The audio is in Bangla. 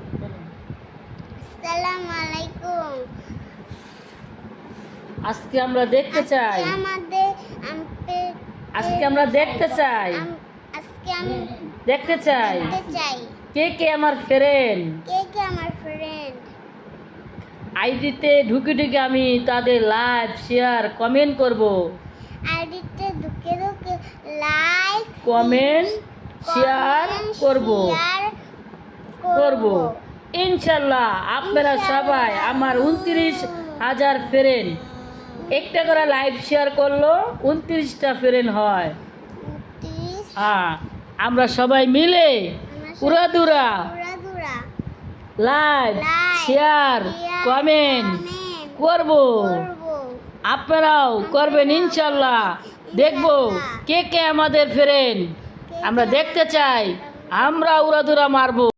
আসসালামু আলাইকুম। আজকে আমরা দেখতে চাই আজকে আমরা দেখতে চাই কে কে আমার ফ্রেন্ড। আইডিতে ঢুকে ঢুকে আমি তাদের লাইভ শেয়ার কমেন্ট করব। আইডিতে ঢুকে লাইক কমেন্ট শেয়ার করব ইনশাল্লাহ। আপনারা সবাই আমার 29,000 ফ্রেন্ড, একটা করে লাইভ শেয়ার করলো 29টা ফ্রেন্ড হয়। হ্যাঁ, আমরা সবাই মিলে উড়াদুরা লাইভ শেয়ার কমেন্ট করব। আপনারাও করবেন ইনশাল্লাহ। দেখবো কে কে আমাদের ফ্রেন্ড, আমরা দেখতে চাই আমরা উড়াদুরা মারবো।